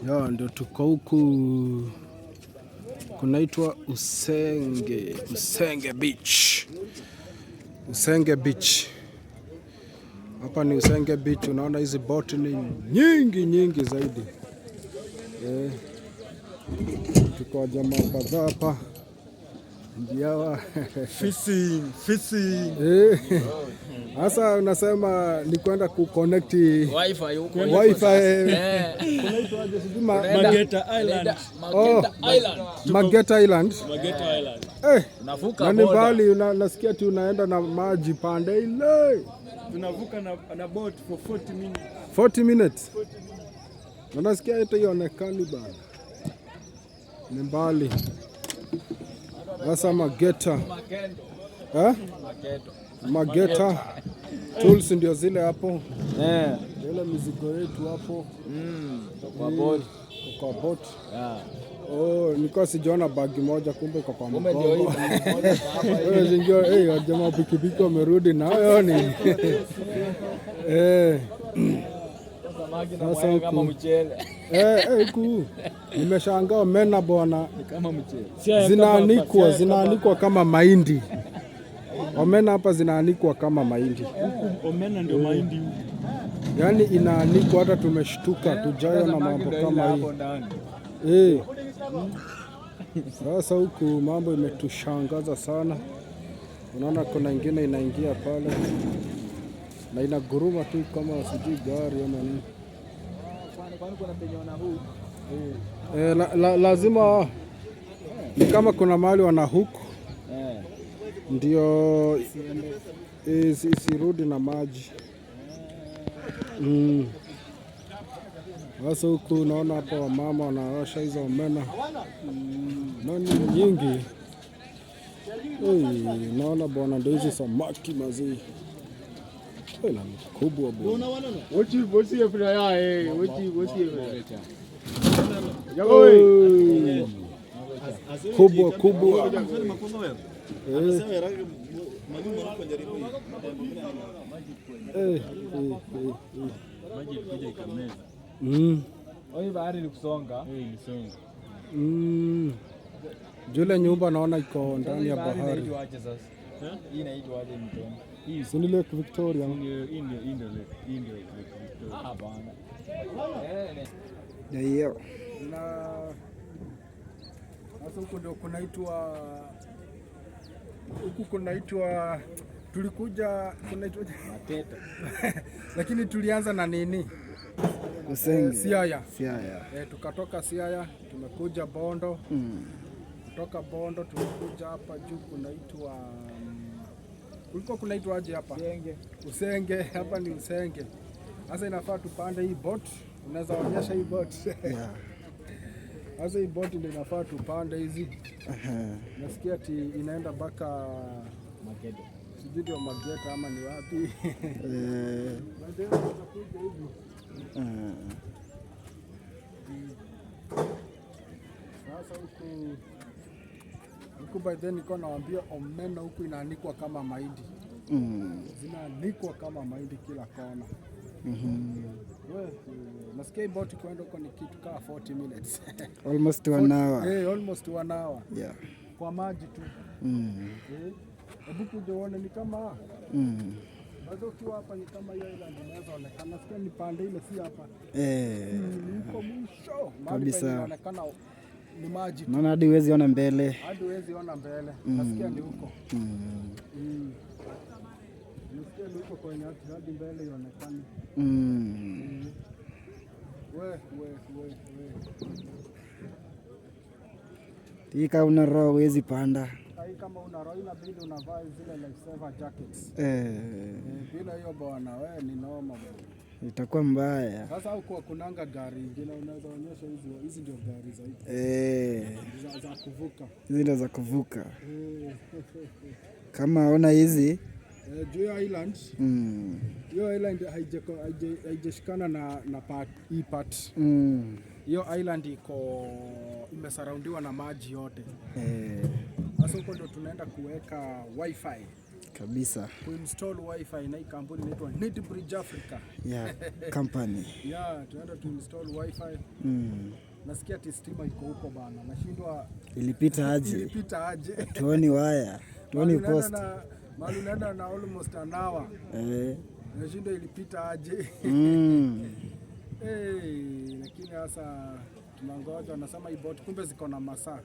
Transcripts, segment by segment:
Ya ndio tuko huku kunaitwa Usenge Beach. Usenge Beach. Hapa ni Usenge Beach, unaona hizi boti ni nyingi zaidi. Tuko jamaa kadhaa hapa. Ndiawa fishing. Sasa unasema ni kwenda kuconnect wifi huko. Kunaitwa Mageta Island. Mageta Island. Unavuka boda. Mbali nasikia ati unaenda na maji pande ile. Tunavuka na boat for 40 minutes. 40 minutes. Nasikia hata ionekani bana. Ni mbali. Sasa Mageta. Mageta. Tools ndio zile hapo. Ile mizigo yetu hapo. Kwa boat. Kwa boat. Nilikuwa sijaona bagi moja, kumbe iko kwa mkoba. Wewe zingia, jamaa pikipiki wamerudi na hayo ni. Sasa kama mchele. Huku nimeshangaa omena bwana. Kama mchele. Zinaanikwa kama mahindi. Omena hapa zinaanikwa kama mahindi. Omena ndio mahindi. Yaani inaanikwa, hata tumeshtuka tujayo na mambo kama hii. Sasa huku mambo imetushangaza sana. Unaona kuna ingine inaingia pale na inaguruma tu kama sijui gari ama nini. Lazima ni kama kuna mahali wana hook ndio isirudi na maji. Sasa huku unaona hapa wamama wanaosha hizo omena. Nani nyingi. Naona bwana ndio hizi samaki mazii. Na mkubwa bwana. What's your fry? Kubwa. Bahari ni kusonga. Jule nyumba naona iko ndani ya bahari. Hii inaitwa aje mtoni? Hii si Lake Victoria. Indio Victoria. Bana. Ndio. Na sasa huko ndio kunaitwa tulikuja kunaitwa Mateta. Lakini tulianza na nini? Usenge. Siaya. Tukatoka Siaya tumekuja Bondo. Kutoka Bondo tumekuja hapa juu kunaitwa aje hapa? Usenge. Hapa ni Usenge. Sasa inafaa tupande hii boat. Unaweza onyesha hii boat? Sasa hii boat ndio inafaa tupande hizi. Nasikia ati inaenda mpaka Mageta. Sijui ndio Mageta ama ni wapi? Sasa huku by then niko nawaambia omena huku inaanikwa kama mahindi. Zinaanikwa kama mahindi kila kona. Nasikia boti kwenda huko ni kitu kama 40 minutes. Almost 1 hour. Almost 1 hour. Yeah. Kwa maji tu. Hebu kuja uone ni kama bado ukiwa hapa ni kama hiyo island inaweza onekana. Nasikia ni pande ile si hapa. Niko mwisho. Kabisa. Inaonekana ni maji tu. Maana hadi huwezi ona mbele. Nasikia ni huko. Nasikia ni huko kwenye hadi mbele ionekane. We. Tika una roho huwezi panda. Kama una roho inabidi unavaa zile life saver jackets. Bila hiyo bwana wewe ni noma bwana. Itakuwa mbaya. Sasa huko kunanga gari nyingine unaweza onyesha hizi ndio gari zaidi. Za kuvuka. Hizi ndio za kuvuka. Kama ona hizi juu ya island. Hiyo island haijashikana na part. Hiyo island imesaraundiwa na maji yote. Sasa huko ndo tunaenda kuweka wifi. kabisa. Kuinstall wifi na hii kampuni inaitwa NetBridge Africa. Yeah, company. Yeah, tunaenda tuinstall wifi. Nasikia ati stima iko huko bana. Nashindwa ilipita aje? Ilipita aje? Tuoni waya. Tuoni post. Mali unaenda na almost an hour. Nashindwa ilipita aje? Lakini sasa tunangoja, wanasema hii bot kumbe ziko na masaa.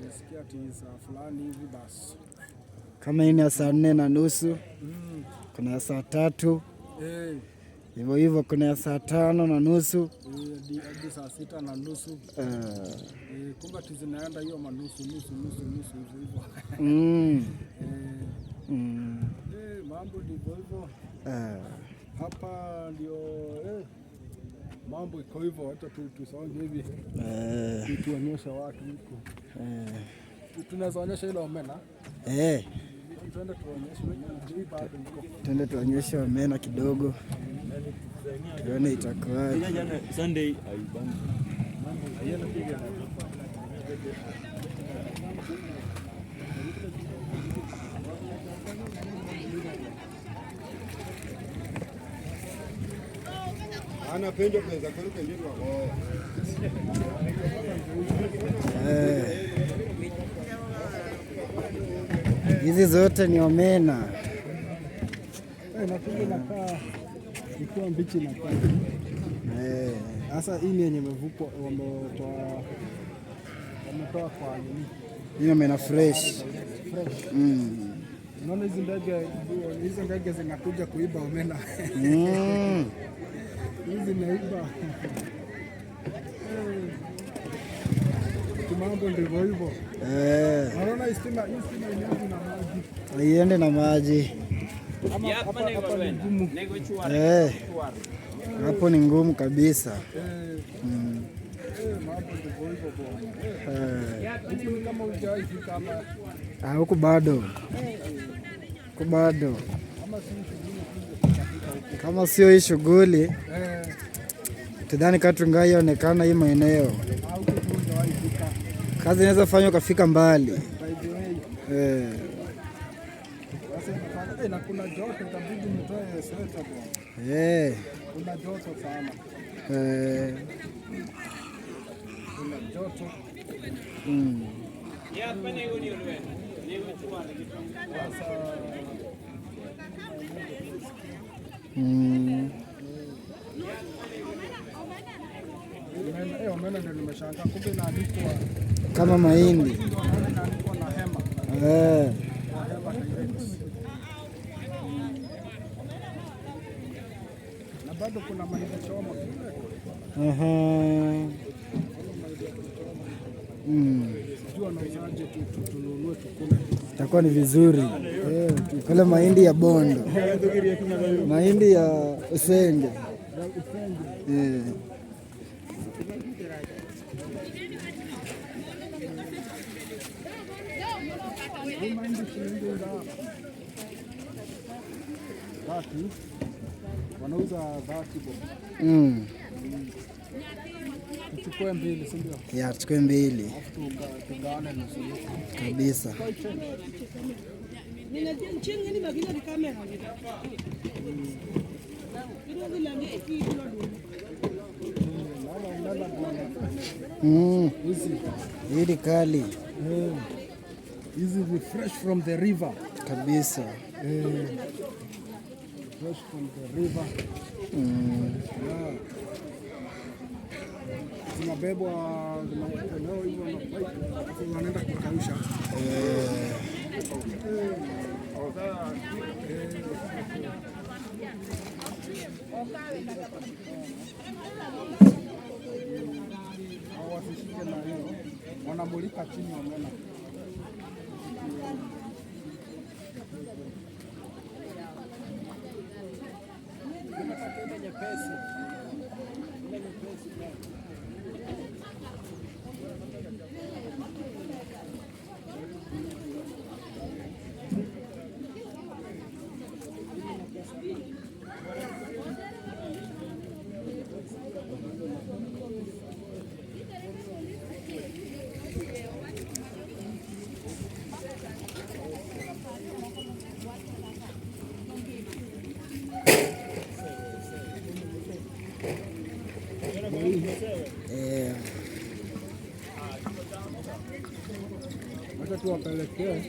Nasikia ati saa fulani hivi basi. Kama hii ni saa 4:30, kuna ya saa 3. Hivyo hivyo kuna ya saa 5:30. Hadi saa 6:30. Kumbe tuzinaenda hiyo manusu hivyo. Mambo ndivyo hivyo. Hapa ndio mambo iko hivyo, hata tusonge hivi. Tuonyesha watu huko. Tunaweza onyesha ile omena. Tuende tuonyeshe omena kidogo. Tuone itakuwa. Sunday anapenda kuweza kuruka ndio wao. Hizi zote ni omena. Nakuja nakaa ikiwa mbichi na kwa. Sasa hii ni yenye mevukwa wametoa kwa nini? Hii omena fresh. Unaona hizi ndege zinakuja kuiba omena. Hizi naiba. Mambo ndivyo hivyo. Unaona stima inaenda na maji. Iende na maji. Hapa ni ngumu. Hapo ni ngumu kabisa. Mambo ndivyo hivyo bwana. Hivi kama hujawahi fika hapa. Huko bado. Huko bado. Kama sio hii shughuli. Tudhani Katungai yaonekana hii maeneo. Kazi inaweza fanywa ukafika mbali. Na kuna joto, itabidi mtoe sweta bwana. Kuna joto sana. Kuna joto. Omena ndio nimeshangaa, kumbe inaandikwa kama mahindi. Inaandikwa na hema. Na bado kuna mahindi choma. Sijui wanauzaje, tununue tukule. Itakuwa ni vizuri. Kule mahindi ya bondo. Mahindi ya usenge. Wanauza 30 bob. Tuchukue 2, si ndio? Ya, tuchukue 2. Tugawane nusu kabisa. Hili kali. Hizi ni fresh from the river. Kabisa. Fresh from the river. Zinabebwa, zinatolewa hivyo na pipe, wanaenda kukausha. Wasishike na hiyo, wanamulika chini omena. Acha tu wapelekee.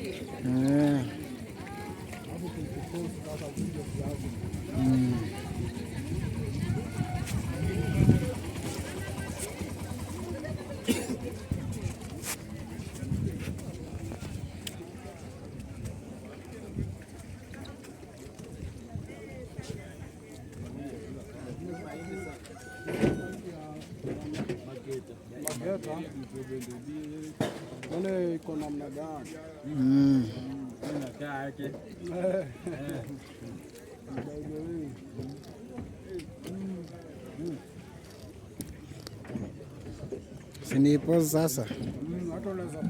Mageta ile iko namna gani? Inakaa yake. Sinipo sasa. Hata unaweza